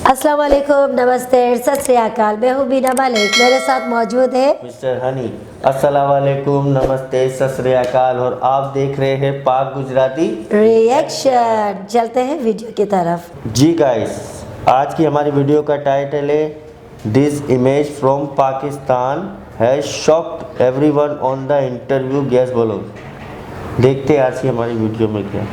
अस्सलाम वालेकुम, नमस्ते, सत श्री अकाल। मैं हूँ बीना मलिक, मेरे साथ मौजूद है मिस्टर हनी। अस्सलाम वालेकुम, नमस्ते, सत श्री अकाल। और आप देख रहे हैं पाक गुजराती रिएक्शन। चलते हैं वीडियो की तरफ। जी गाइस, आज की हमारी वीडियो का टाइटल है this image from Pakistan has shocked everyone on the interview gas balloon. देखते हैं आज की हमारी वीडियो में क्या।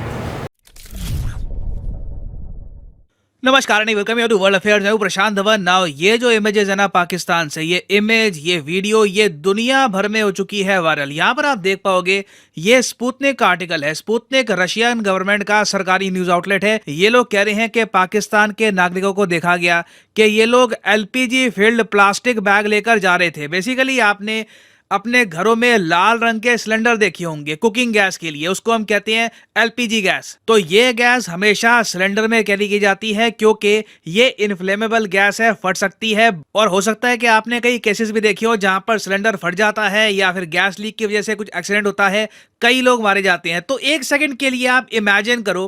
नमस्कार and welcome to world affairs. मैं हूं प्रशांत धवन। नाउ ये जो इमेजेस है ना पाकिस्तान से, ये इमेज, ये वीडियो, ये दुनिया भर में हो चुकी है वायरल। यहाँ पर आप देख पाओगे ये स्पुतनिक का आर्टिकल है। स्पुतनिक रशियन गवर्नमेंट का सरकारी न्यूज आउटलेट है। ये लोग कह रहे हैं कि पाकिस्तान के नागरिकों को देखा गया कि ये लोग एलपीजी फिल्ड प्लास्टिक बैग लेकर जा रहे थे। बेसिकली आपने अपने घरों में लाल रंग के सिलेंडर देखे होंगे कुकिंग गैस के लिए, उसको हम कहते हैं एलपीजी गैस। तो ये गैस हमेशा सिलेंडर में कैरी की जाती है क्योंकि ये इनफ्लेमेबल गैस है, फट सकती है। और हो सकता है कि आपने कई केसेस भी देखे हो जहां पर सिलेंडर फट जाता है या फिर गैस लीक की वजह से कुछ एक्सीडेंट होता है, कई लोग मारे जाते हैं। तो एक सेकंड के लिए आप इमेजिन करो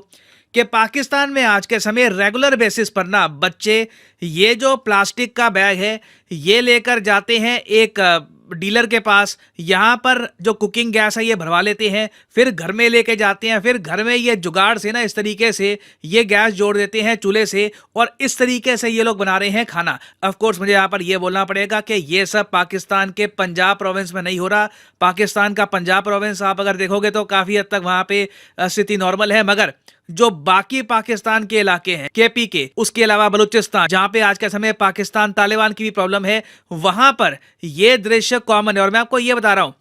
कि पाकिस्तान में आज के समय रेगुलर बेसिस पर ना बच्चे ये जो प्लास्टिक का बैग है ये लेकर जाते हैं एक डीलर के पास। यहाँ पर जो कुकिंग गैस है ये भरवा लेते हैं, फिर घर में लेके जाते हैं, फिर घर में ये जुगाड़ से ना इस तरीके से ये गैस जोड़ देते हैं चूल्हे से, और इस तरीके से ये लोग बना रहे हैं खाना। ऑफ कोर्स मुझे यहाँ पर ये बोलना पड़ेगा कि ये सब पाकिस्तान के पंजाब प्रोविंस में नहीं हो रहा। पाकिस्तान का पंजाब प्रोविंस आप अगर देखोगे तो काफ़ी हद तक वहाँ पे स्थिति नॉर्मल है, मगर जो बाकी पाकिस्तान के इलाके हैं केपी के, उसके अलावा बलूचिस्तान जहां पे आज के समय पाकिस्तान तालिबान की भी प्रॉब्लम है, वहां पर ये दृश्य कॉमन है। और मैं आपको ये बता रहा हूं,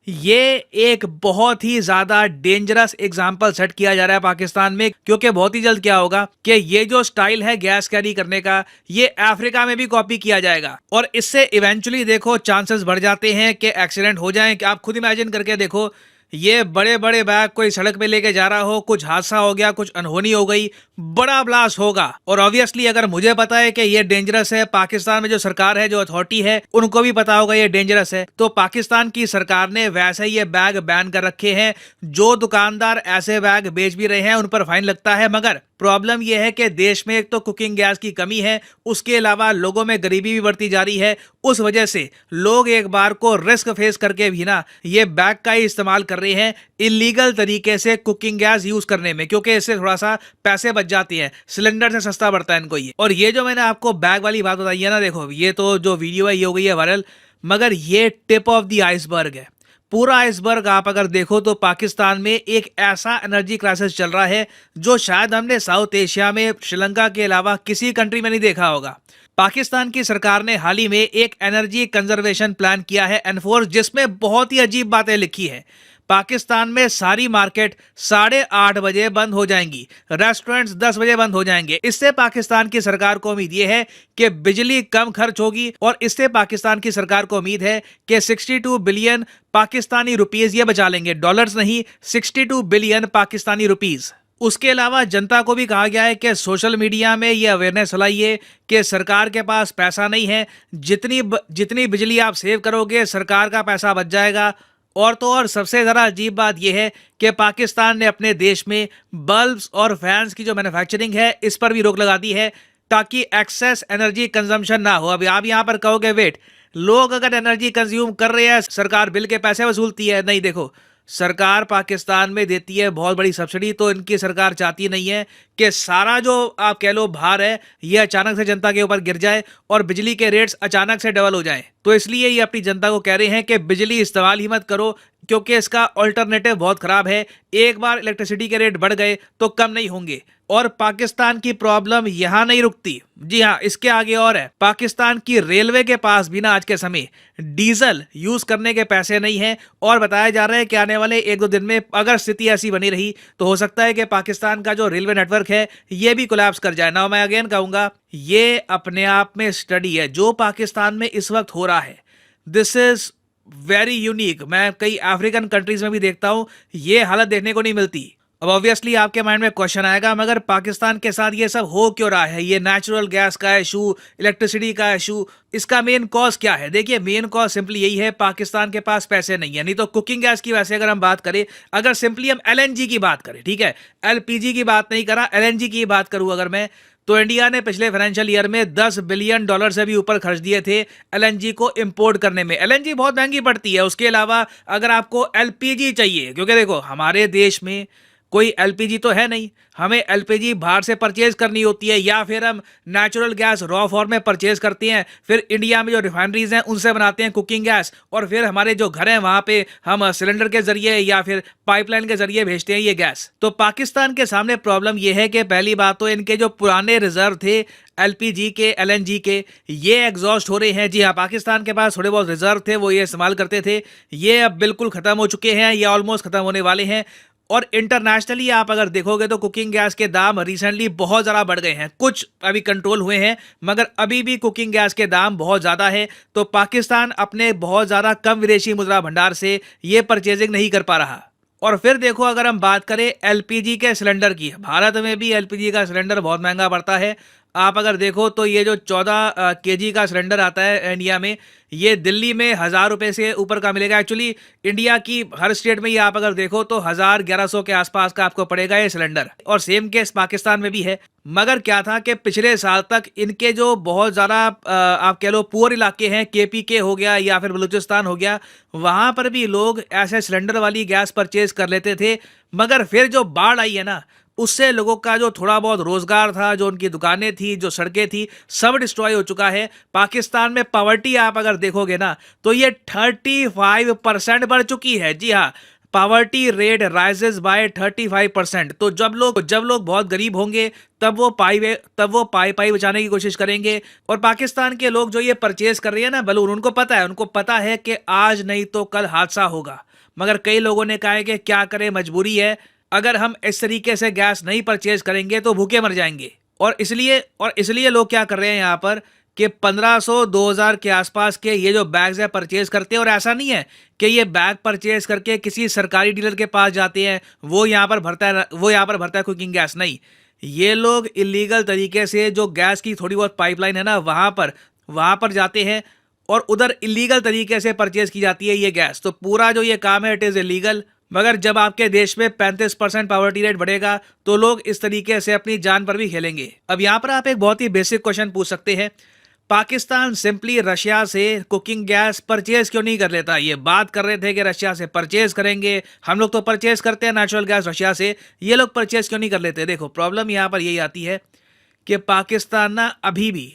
ये एक बहुत ही ज्यादा डेंजरस एग्जाम्पल सेट किया जा रहा है पाकिस्तान में, क्योंकि बहुत ही जल्द क्या होगा कि ये जो स्टाइल है गैस कैरी करने का, ये अफ्रीका में भी कॉपी किया जाएगा। और इससे इवेंचुअली देखो चांसेस बढ़ जाते हैं कि एक्सीडेंट हो जाए। कि आप खुद इमेजिन करके देखो, ये बड़े बड़े बैग कोई सड़क पे लेके जा रहा हो, कुछ हादसा हो गया, कुछ अनहोनी हो गई, बड़ा ब्लास्ट होगा। और ऑब्वियसली अगर मुझे पता है कि ये डेंजरस है, पाकिस्तान में जो सरकार है, जो अथॉरिटी है, उनको भी पता होगा ये डेंजरस है, तो पाकिस्तान की सरकार ने वैसे ही ये बैग बैन कर रखे हैं। जो दुकानदार ऐसे बैग बेच भी रहे हैं उन पर फाइन लगता है। मगर प्रॉब्लम यह है कि देश में एक तो कुकिंग गैस की कमी है, उसके अलावा लोगों में गरीबी भी बढ़ती जा रही है। उस वजह से लोग एक बार को रिस्क फेस करके भी ना ये बैग का ही इस्तेमाल कर रहे हैं इलीगल तरीके से कुकिंग गैस यूज करने में, क्योंकि इससे थोड़ा सा पैसे बच जाते हैं, सिलेंडर से सस्ता पड़ता है इनको ये। और ये जो मैंने आपको बैग वाली बात बताई है ना, देखो ये तो जो वीडियो है ये हो गई है वायरल, मगर ये टिप ऑफ द आइसबर्ग है। पूरा आइसबर्ग आप अगर देखो तो पाकिस्तान में एक ऐसा एनर्जी क्राइसिस चल रहा है जो शायद हमने साउथ एशिया में श्रीलंका के अलावा किसी कंट्री में नहीं देखा होगा। पाकिस्तान की सरकार ने हाल ही में एक एनर्जी कंजर्वेशन प्लान किया है एनफोर्स, जिसमें बहुत ही अजीब बातें लिखी है। पाकिस्तान में सारी मार्केट 8:30 बजे बंद हो जाएंगी, रेस्टोरेंट्स 10 बजे बंद हो जाएंगे। इससे पाकिस्तान की सरकार को उम्मीद यह है कि बिजली कम खर्च होगी, और इससे पाकिस्तान की सरकार को उम्मीद है कि 62 बिलियन पाकिस्तानी रुपीस ये बचा लेंगे, डॉलर्स नहीं, 62 बिलियन पाकिस्तानी रुपीस। उसके अलावा जनता को भी कहा गया है कि सोशल मीडिया में ये अवेयरनेस फैलाइए कि सरकार के पास पैसा नहीं है, जितनी बिजली आप सेव करोगे सरकार का पैसा बच जाएगा। और तो और सबसे ज़्यादा अजीब बात यह है कि पाकिस्तान ने अपने देश में बल्ब्स और फैंस की जो मैन्युफैक्चरिंग है इस पर भी रोक लगा दी है, ताकि एक्सेस एनर्जी कंजम्पशन ना हो। अभी आप यहाँ पर कहोगे वेट, लोग अगर एनर्जी कंज्यूम कर रहे हैं सरकार बिल के पैसे वसूलती है? नहीं, देखो सरकार पाकिस्तान में देती है बहुत बड़ी सब्सिडी, तो इनकी सरकार चाहती नहीं है कि सारा जो आप कह लो भार है ये अचानक से जनता के ऊपर गिर जाए और बिजली के रेट्स अचानक से डबल हो जाएं। तो इसलिए ये अपनी जनता को कह रहे हैं कि बिजली इस्तेमाल ही मत करो, क्योंकि इसका ऑल्टरनेटिव बहुत खराब है। एक बार इलेक्ट्रिसिटी के रेट बढ़ गए तो कम नहीं होंगे। और पाकिस्तान की प्रॉब्लम यहां नहीं रुकती, जी हां, इसके आगे और है। पाकिस्तान की रेलवे के पास भी ना आज के समय डीजल यूज करने के पैसे नहीं हैं, और बताया जा रहा है कि आने वाले 1-2 दिन में अगर स्थिति ऐसी बनी रही तो हो सकता है कि पाकिस्तान का जो रेलवे नेटवर्क है ये भी कोलैप्स कर जाए ना। मैं अगेन कहूंगा, ये अपने आप में स्टडी है जो पाकिस्तान में इस वक्त हो रहा है। This is very unique. मैं कई अफ्रीकन कंट्रीज में भी देखता हूं, ये हालत देखने को नहीं मिलती। अब ऑब्वियसली आपके माइंड में क्वेश्चन आएगा, मगर पाकिस्तान के साथ ये सब हो क्यों रहा है? ये नेचुरल गैस का इशू, इलेक्ट्रिसिटी का इशू, इसका मेन कॉज क्या है? देखिए मेन कॉज सिंपली यही है, पाकिस्तान के पास पैसे नहीं है। नहीं तो कुकिंग गैस की वैसे अगर हम बात करें, अगर सिंपली हम एलएनजी की बात करें, ठीक है, एलपीजी की बात नहीं करा, एलएनजी की बात करूं अगर मैं, तो इंडिया ने पिछले फाइनेंशियल ईयर में $10 बिलियन से भी ऊपर खर्च दिए थे एलएनजी को इंपोर्ट करने में। एलएनजी बहुत महंगी पड़ती है। उसके अलावा अगर आपको एलपीजी चाहिए, क्योंकि देखो हमारे देश में कोई एलपीजी तो है नहीं, हमें एलपीजी बाहर से परचेज करनी होती है या फिर हम नेचुरल गैस रॉ फॉर्म में परचेज करते हैं, फिर इंडिया में जो रिफाइनरीज हैं उनसे बनाते हैं कुकिंग गैस, और फिर हमारे जो घर हैं वहां पे हम सिलेंडर के जरिए या फिर पाइपलाइन के जरिए भेजते हैं ये गैस। तो पाकिस्तान के सामने प्रॉब्लम ये है कि पहली बात तो इनके जो पुराने रिजर्व थे एलपीजी के, एलएनजी के, ये एग्जॉस्ट हो रहे हैं। जी हाँ, पाकिस्तान के पास थोड़े बहुत रिजर्व थे, वो ये इस्तेमाल करते थे, ये अब बिल्कुल खत्म हो चुके हैं, ये ऑलमोस्ट खत्म होने वाले हैं। और इंटरनेशनली आप अगर देखोगे तो कुकिंग गैस के दाम रिसेंटली बहुत ज़्यादा बढ़ गए हैं। कुछ अभी कंट्रोल हुए हैं, मगर अभी भी कुकिंग गैस के दाम बहुत ज़्यादा है। तो पाकिस्तान अपने बहुत ज़्यादा कम विदेशी मुद्रा भंडार से ये परचेजिंग नहीं कर पा रहा। और फिर देखो अगर हम बात करें एलपीजी के सिलेंडर की, भारत में भी एलपीजी का सिलेंडर बहुत महंगा पड़ता है। आप अगर देखो तो ये जो 14 केजी का सिलेंडर आता है इंडिया में, ये दिल्ली में 1000 रुपये से ऊपर का मिलेगा। एक्चुअली इंडिया की हर स्टेट में ये आप अगर देखो तो 1000-1100 के आसपास का आपको पड़ेगा ये सिलेंडर, और सेम केस पाकिस्तान में भी है। मगर क्या था कि पिछले साल तक इनके जो बहुत ज़्यादा आप कह लो पुअर इलाके हैं, केपीके हो गया या फिर बलूचिस्तान हो गया, वहाँ पर भी लोग ऐसे सिलेंडर वाली गैस परचेज कर लेते थे। मगर फिर जो बाढ़ आई है ना, उससे लोगों का जो थोड़ा बहुत रोजगार था, जो उनकी दुकानें थी, जो सड़कें थी, सब डिस्ट्रॉय हो चुका है। पाकिस्तान में पॉवर्टी आप अगर देखोगे ना तो ये 35% बढ़ चुकी है। जी हाँ, पॉवर्टी रेट राइजेस बाय 35%। तो जब लोग बहुत गरीब होंगे तब वो पाई बचाने की कोशिश करेंगे। और पाकिस्तान के लोग जो ये परचेज कर रहे हैं ना बलून, उनको पता है कि आज नहीं तो कल हादसा होगा। मगर कई लोगों ने कहा है कि क्या करें, मजबूरी है, अगर हम इस तरीके से गैस नहीं परचेज करेंगे तो भूखे मर जाएंगे। और इसलिए लोग क्या कर रहे हैं यहाँ पर कि 1500-2000 के आसपास के ये जो बैग्स है परचेज करते हैं। और ऐसा नहीं है कि ये बैग परचेज करके किसी सरकारी डीलर के पास जाते हैं, वो यहाँ पर भरता है कुकिंग गैस। नहीं, ये लोग इलीगल तरीके से जो गैस की थोड़ी बहुत पाइपलाइन है ना वहाँ पर जाते हैं और उधर इलीगल तरीके से परचेज की जाती है ये गैस। तो पूरा जो ये काम है इट इज़ इलीगल। मगर जब आपके देश में 35% पॉवर्टी रेट बढ़ेगा तो लोग इस तरीके से अपनी जान पर भी खेलेंगे। अब यहाँ पर आप एक बहुत ही बेसिक क्वेश्चन पूछ सकते हैं, पाकिस्तान सिंपली रशिया से कुकिंग गैस परचेज क्यों नहीं कर लेता? ये बात कर रहे थे कि रशिया से परचेज करेंगे, हम लोग तो परचेज करते हैं नेचुरल गैस रशिया से, ये लोग परचेज क्यों नहीं कर लेते? देखो प्रॉब्लम यहाँ पर यही आती है कि पाकिस्तान ना अभी भी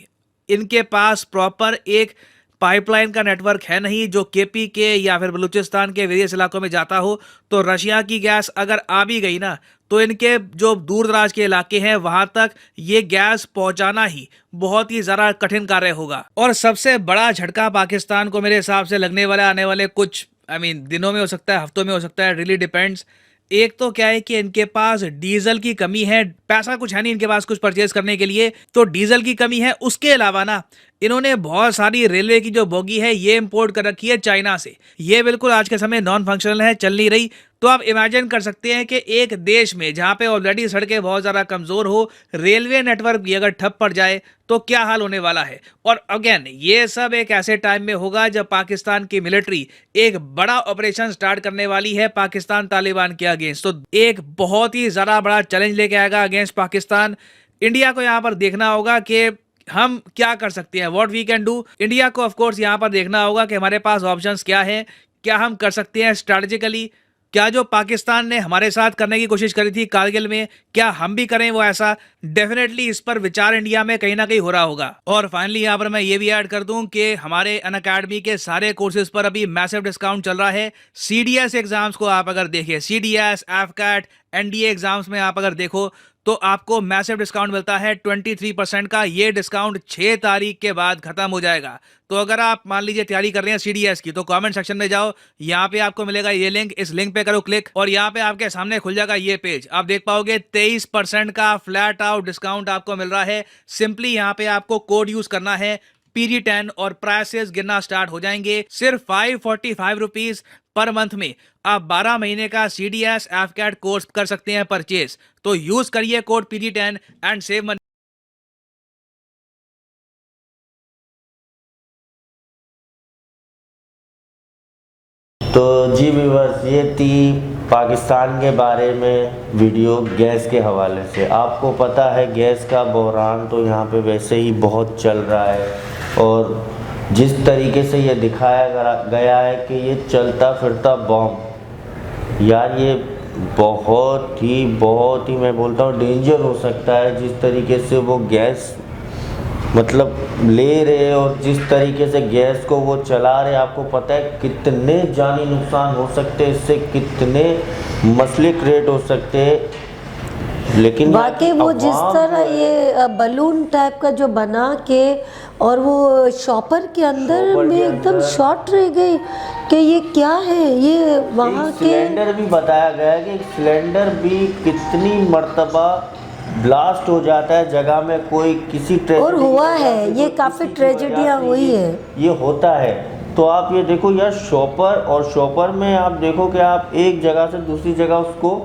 इनके पास प्रॉपर एक पाइपलाइन का नेटवर्क है नहीं जो केपी के या फिर बलूचिस्तान के वेरियस इलाकों में जाता हो। तो रशिया की गैस अगर आ भी गई ना तो इनके जो दूर दराज के इलाके हैं वहां तक ये गैस पहुंचाना ही बहुत ही ज़्यादा कठिन कार्य होगा। और सबसे बड़ा झटका पाकिस्तान को मेरे हिसाब से लगने वाला आने वाले कुछ दिनों में हो सकता है, हफ्तों में हो सकता है, रियली डिपेंड्स। एक तो क्या है कि इनके पास डीजल की कमी है, पैसा कुछ है नहीं इनके पास कुछ परचेज करने के लिए, तो डीजल की कमी है। उसके अलावा ना इन्होंने बहुत सारी रेलवे की जो बोगी है ये इंपोर्ट कर रखी है चाइना से, ये बिल्कुल आज के समय नॉन फंक्शनल है, चल नहीं रही। तो आप इमेजिन कर सकते हैं कि एक देश में जहां पे ऑलरेडी सड़कें बहुत ज़्यादा कमज़ोर हो, रेलवे नेटवर्क भी अगर ठप पड़ जाए तो क्या हाल होने वाला है। और अगेन ये सब एक ऐसे टाइम में होगा जब पाकिस्तान की मिलिट्री एक बड़ा ऑपरेशन स्टार्ट करने वाली है पाकिस्तान तालिबान के अगेंस्ट। तो एक बहुत ही ज़्यादा बड़ा चैलेंज लेके आएगा अगेंस्ट पाकिस्तान। इंडिया को यहाँ पर देखना होगा कि हम क्या कर सकते हैं, what we can do. India को ऑफ कोर्स यहाँ पर देखना होगा कि हमारे पास ऑप्शंस क्या है, क्या हम कर सकते हैं स्ट्रैटेजिकली, क्या जो पाकिस्तान ने हमारे साथ करने की कोशिश करी थी कारगिल में क्या हम भी करें वो ऐसा। डेफिनेटली इस पर विचार इंडिया में कहीं ना कहीं हो रहा होगा। और फाइनली यहाँ पर मैं ये भी ऐड कर दूं कि हमारे अनअकैडमी के सारे कोर्सेज पर अभी मैसिव डिस्काउंट चल रहा है। सीडीएस एग्जाम्स को आप अगर देखिए, सीडीएस, एफकैट, एनडीए एग्जाम्स में आप अगर देखो तो आपको मैसिव डिस्काउंट मिलता है 23% का। ये डिस्काउंट 6 तारीख के बाद खत्म हो जाएगा। तो अगर आप मान लीजिए तैयारी कर रहे हैं सीडीएस की तो कमेंट सेक्शन में जाओ, यहाँ पे आपको मिलेगा ये लिंक, इस लिंक पे करो क्लिक और यहाँ पे आपके सामने खुल जाएगा ये पेज। आप देख पाओगे 23% का फ्लैट आउट डिस्काउंट आपको मिल रहा है। सिंपली यहाँ पे आपको कोड यूज करना है PD10 और प्राइसेस गिरना स्टार्ट हो जाएंगे। सिर्फ 545 रुपीज पर मंथ में आप 12 महीने का CDS एफकैट कोर्स कर सकते हैं परचेज। तो यूज करिए code PD10 and save money. तो जी व्यूवर्स, ये थी पाकिस्तान के बारे में वीडियो गैस के हवाले से। आपको पता है गैस का बहरान तो यहाँ पे वैसे ही बहुत चल रहा है, और जिस तरीके से ये दिखाया गया है कि ये चलता फिरता बॉम्ब, यार ये बहुत ही मैं बोलता हूँ डेंजर हो सकता है। जिस तरीके से वो गैस मतलब ले रहे और जिस तरीके से गैस को वो चला रहे, आपको पता है कितने जानी नुकसान हो सकते हैं, इससे कितने मसले क्रिएट हो सकते हैं। लेकिन वाकई वो जिस तरह ये बलून टाइप का जो बना के और वो शॉपर के अंदर में एकदम शॉर्ट रह गई कि ये क्या है। ये वहाँ के सिलेंडर भी बताया गया है कि सिलेंडर भी कितनी मर्तबा ब्लास्ट हो जाता है जगह में, कोई किसी और हुआ है, ये काफ़ी ट्रेजेडियाँ हुई है, ये होता है। तो आप ये देखो यार, शॉपर में आप देखो कि आप एक जगह से दूसरी जगह उसको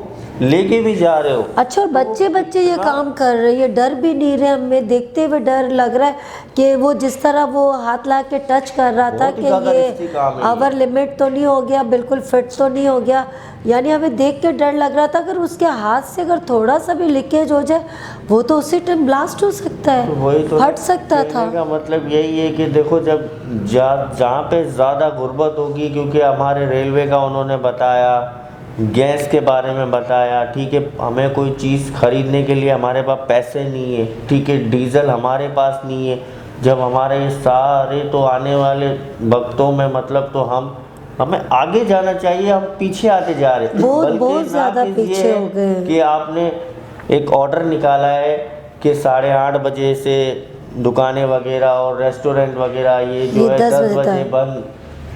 लेके भी जा रहे हो। अच्छा, और बच्चे ये काम कर रहे हैं, ये डर भी नहीं रहे। हमें देखते हुए डर लग रहा है कि वो जिस तरह वो हाथ ला के टच कर रहा था कि ये ओवर लिमिट तो नहीं हो गया, बिल्कुल फिट तो नहीं हो गया। यानी हमें देख के डर लग रहा था अगर उसके हाथ से अगर थोड़ा सा भी लीकेज हो जाए वो तो उसी टाइम ब्लास्ट हो सकता है, फट सकता था। का मतलब यही है कि देखो, जब जहाँ पे ज़्यादा गुर्बत होगी, क्योंकि हमारे रेलवे का उन्होंने बताया, गैस के बारे में बताया, ठीक है, हमें कोई चीज़ खरीदने के लिए हमारे पास पैसे नहीं है, ठीक है, डीजल हमारे पास नहीं है। जब हमारे ये सारे तो आने वाले वक्तों में मतलब तो हमें आगे जाना चाहिए, हम पीछे आते जा रहे हैं, बहुत ज़्यादा पीछे हो गए कि आपने एक ऑर्डर निकाला है कि 8:30 बजे से दुकानें वगैरह और रेस्टोरेंट वगैरह ये जो है 10 बजे बंद,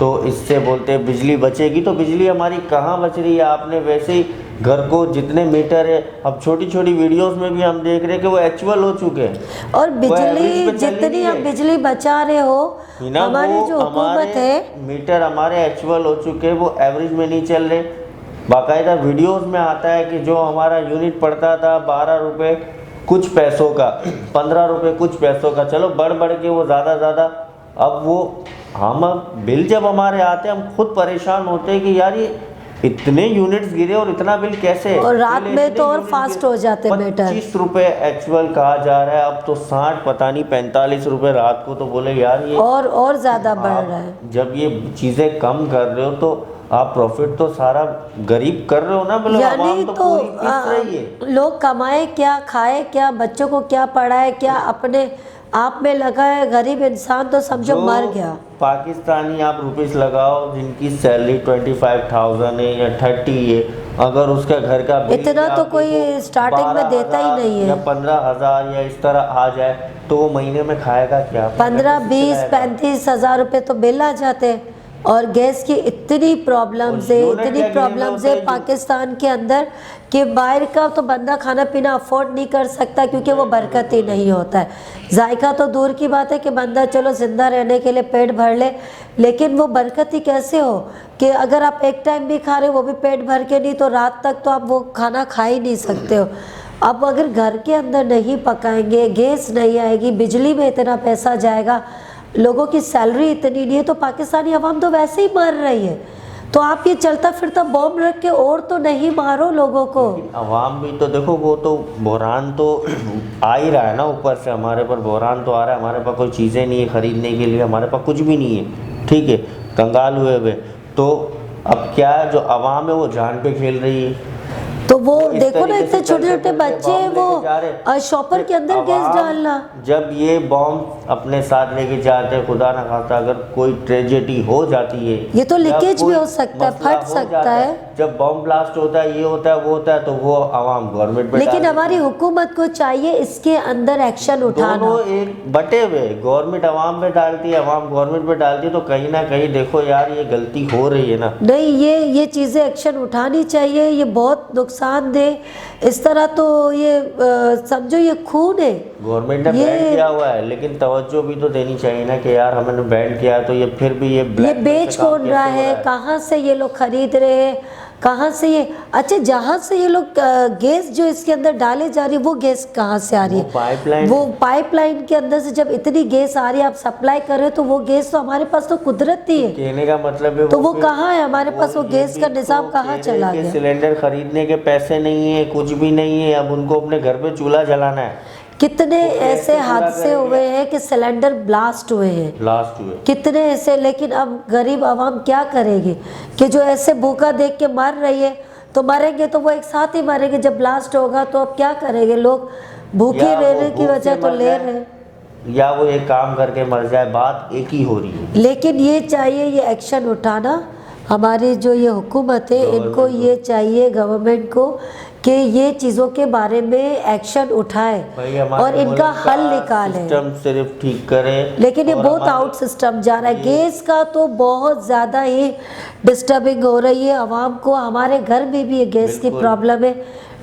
तो इससे बोलते हैं बिजली बचेगी। तो बिजली हमारी कहाँ बच रही है? आपने वैसे ही घर को जितने मीटर है, अब छोटी छोटी वीडियोस में भी हम देख रहे हैं कि वो एक्चुअल हो चुके हैं, और बिजली जितनी हम बिजली बचा रहे हो, हमारी जो हुकूमत है, मीटर हमारे एक्चुअल हो चुके हैं, वो एवरेज में नहीं चल रहे। बाकायदा वीडियोस में आता है कि जो हमारा यूनिट पड़ता था 12 रुपये कुछ पैसों का, 15 रुपये कुछ पैसों का, चलो बढ़ के वो ज़्यादा, अब वो हम बिल जब हमारे आते हैं हम खुद परेशान होते हैं कि यार ये इतने यूनिट्स गिरे और इतना बिल कैसे, और रात में तो और फास्ट हो जाते मीटर। 25 रुपये एक्चुअल कहा जा रहा है, अब तो 60 पता नहीं 45 रुपये रात को, तो बोले यार ये और ज़्यादा बढ़ रहा है। जब ये चीज़ें कम कर रहे हो तो आप प्रॉफिट तो सारा गरीब कर रहे हो ना, बोले यानी तो लोग कमाए क्या, खाए क्या, बच्चों को क्या पढ़ाए क्या, अपने आप में लगा है। गरीब इंसान तो समझो मर गया। पाकिस्तानी आप रुपीस लगाओ जिनकी सैलरी 25,000 है या 30 है, अगर उसका घर का इतना तो कोई स्टार्टिंग में देता ही नहीं है, या 15,000 या इस तरह आ जाए तो वो महीने में खाएगा क्या? 15, 20, 35 हज़ार रुपये तो बिल आ जाते हैं। और गैस की इतनी प्रॉब्लम्स है पाकिस्तान के अंदर कि बाहर का तो बंदा खाना पीना अफोर्ड नहीं कर सकता, क्योंकि वो बरकत ही नहीं होता है। जायका तो दूर की बात है कि बंदा चलो ज़िंदा रहने के लिए पेट भर ले, लेकिन वो बरकत ही कैसे हो कि अगर आप एक टाइम भी खा रहे हो वो भी पेट भर के नहीं, तो रात तक तो आप वो खाना खा ही नहीं सकते हो। अब अगर घर के अंदर नहीं पकाएंगे, गैस नहीं आएगी, बिजली में इतना पैसा जाएगा, लोगों की सैलरी इतनी नहीं है, तो पाकिस्तानी अवाम तो वैसे ही मर रही है। तो आप ये चलता फिरता बॉम्ब रख के और तो नहीं मारो लोगों को। अवाम भी तो देखो, वो तो बहरान तो आ ही रहा है ना, ऊपर से हमारे पर बहरान तो आ रहा है। हमारे पास कोई चीज़ें नहीं है खरीदने के लिए, हमारे पास कुछ भी नहीं है, ठीक है, कंगाल हुए हुए। तो अब क्या जो अवाम है वो जान पे खेल रही है। तो वो देखो ना, इतने छोटे छोटे बच्चे वो शॉपर के अंदर गैस डालना। जब ये बॉम्ब अपने साथ लेके जाते हैं, खुदा ना खास्ता अगर कोई ट्रेजेडी हो जाती है, ये तो लीकेज भी हो सकता है, फट सकता है। जब बॉम्ब ब्लास्ट होता है, ये होता है वो होता है, तो वो आवाम गवर्नमेंट पे, लेकिन हमारी हुकूमत को चाहिए इसके अंदर एक्शन उठाना। दोनों एक बटे हुए, गवर्नमेंट आवाम पे डालती है, आवाम गवर्नमेंट पे डालती है, तो कहीं ना कहीं देखो यार ये गलती हो रही है ना। नहीं, ये चीज़ें एक्शन उठानी चाहिए। ये बहुत नुकसानदेह, इस तरह तो ये समझो ये खून है। गवर्नमेंट ने बैन किया हुआ है, लेकिन तवज्जो भी तो देनी चाहिए ना कि यार हमने बैन किया है, तो ये फिर भी ये बेच कौन रहा है, कहाँ से ये लोग खरीद रहे हैं, कहाँ से ये, अच्छा जहाँ से ये लोग गैस जो इसके अंदर डाले जा रही है वो गैस कहाँ से आ रही है? पाइपलाइन, वो पाइपलाइन के अंदर से जब इतनी गैस आ रही है, आप सप्लाई कर रहे हो, तो वो गैस तो हमारे पास तो कुदरती है, कहने का मतलब है तो वो फिर- कहाँ है हमारे पास? वो ये गैस का भी निज़ाम तो कहाँ कह रहे चला कि गया? सिलेंडर खरीदने के पैसे नहीं है, कुछ भी नहीं है, अब उनको अपने घर पे चूल्हा जलाना है। कितने तो ऐसे कैसे पूरा हादसे करेंगे? हुए हैं कि सिलेंडर ब्लास्ट हुए हैं, लास्ट हुए कितने ऐसे, लेकिन अब गरीब आवाम क्या करेगी कि जो ऐसे भूखा देख के मर रही है, तो मरेंगे तो वो एक साथ ही मरेंगे, जब ब्लास्ट होगा तो अब क्या करेंगे लोग? भूखे या वो रहने की भूख से वजह तो मर ले जाए, रहे हैं। या वो एक काम करके मर जाए, बात एक ही हो रही है। लेकिन ये चाहिए, ये एक्शन उठाना, हमारी जो ये हुकूमत है इनको ये चाहिए, गवर्नमेंट को, कि ये चीज़ों के बारे में एक्शन उठाए भाई हमारे और इनका मुल्क का हल निकाले। सिस्टम सिर्फ ठीक करे। लेकिन ये और बहुत हमारे- आउट सिस्टम जा रहा है, गैस का तो बहुत ज़्यादा ही डिस्टर्बिंग हो रही है आवाम को। हमारे घर में भी ये गैस की बिल्कुल। प्रॉब्लम है,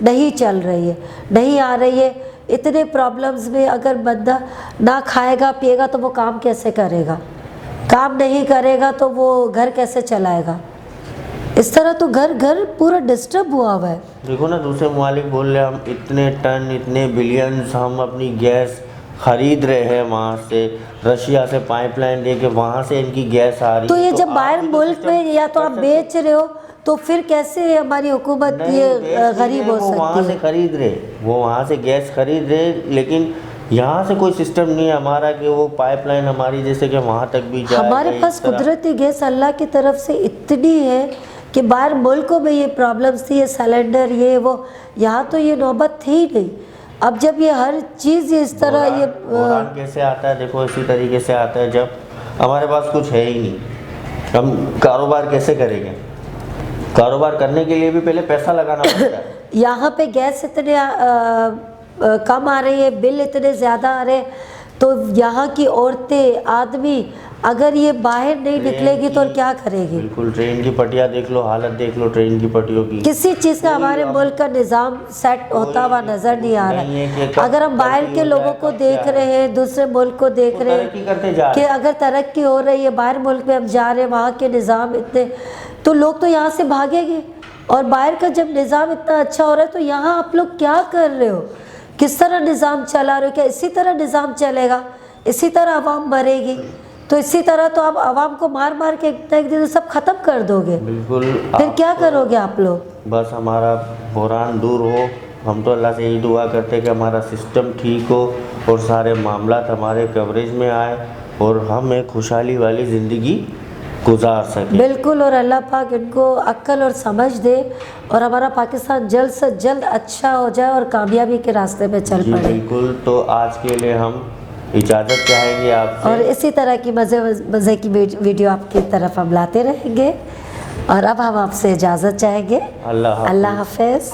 नहीं चल रही है, नहीं आ रही है। इतने प्रॉब्लम्स में अगर बंदा ना खाएगा पिएगा तो वो काम कैसे करेगा? काम नहीं करेगा तो वो घर कैसे चलाएगा? इस तरह तो घर घर पूरा डिस्टर्ब हुआ हुआ है। देखो ना, दूसरे ममालिक बोल रहे हैं हम इतने टन, इतने बिलियंस हम अपनी गैस खरीद रहे हैं वहाँ से, रशिया से पाइपलाइन दे के वहाँ से इनकी गैस आ रही तो है। ये जब आप बाहर भी तो मुल्क सिस्टम में या तो कर आप सकते बेच रहे हो, तो फिर कैसे हमारी हुकूमत नहीं, ये बेच नहीं गरीब रहे, हो वो वहाँ सकती से है? खरीद रहे, वो वहाँ से गैस खरीद रहे, लेकिन यहाँ से कोई सिस्टम नहीं है हमारा कि वो पाइपलाइन हमारी जैसे कि वहाँ तक भी जाए। हमारे पास कुदरती गैस अल्लाह की तरफ से इतनी है कि बाहर मुल्कों में ये प्रॉब्लम्स थी, ये सिलेंडर ये वो, यहाँ तो ये नौबत थी ही नहीं। अब जब ये हर चीज़ ये इस तरह ये बुरान कैसे आता है? देखो इसी तरीके से आता है जब हमारे पास कुछ है ही नहीं, हम कारोबार कैसे करेंगे? कारोबार करने के लिए भी पहले पैसा लगाना पड़ता है। यहाँ पे गैस इतने कम आ रही है, बिल इतने ज़्यादा आ रहे हैं, तो यहाँ की औरतें आदमी अगर ये बाहर नहीं ट्रेन निकलेगी तो की- क्या करेगी? बिल्कुल, ट्रेन की पटिया देख लो, हालत देख लो ट्रेन की पटियों की। किसी चीज़ का हमारे मुल्क का निज़ाम सेट होता हुआ नज़र नहीं आ नहीं है रहा कि कब अगर हम बाहर तरक्की के हो लोगों जाए, को कब देख क्या रहे हैं, दूसरे मुल्क को देख वो रहे तरक्की हैं करते जा कि रहे हैं। अगर तरक्की हो रही है, बाहर मुल्क में हम जा रहे हैं, वहाँ के निज़ाम इतने, तो लोग तो यहाँ से भागेंगे। और बाहर का जब निज़ाम इतना अच्छा हो रहा है तो यहाँ आप लोग क्या कर रहे हो? किस तरह निज़ाम चला रहे हो? क्या इसी तरह निज़ाम चलेगा? इसी तरह आवाम मरेगी? तो इसी तरह तो आप आवाम को मार मार के एक दिन सब ख़त्म कर दोगे। बिल्कुल। फिर क्या करोगे आप लोग? बस हमारा बुरान दूर हो, हम तो अल्लाह से यही दुआ करते हैं कि हमारा सिस्टम ठीक हो और सारे मामलात हमारे कवरेज में आए और हम एक खुशहाली वाली ज़िंदगी गुजार सकें। बिल्कुल, और अल्लाह पाक इनको अक्ल और समझ दे और हमारा पाकिस्तान जल्द से जल्द अच्छा हो जाए और कामयाबी के रास्ते पे चल जी पड़े। बिल्कुल। तो आज के लिए हम इजाज़त चाहेंगे आपसे। और इसी तरह की मज़े की वीडियो आपकी तरफ हम लाते रहेंगे। और अब हम आपसे इजाज़त चाहेंगे। अल्लाह हाफ़िज़। अल्लाह हाफ़िज़।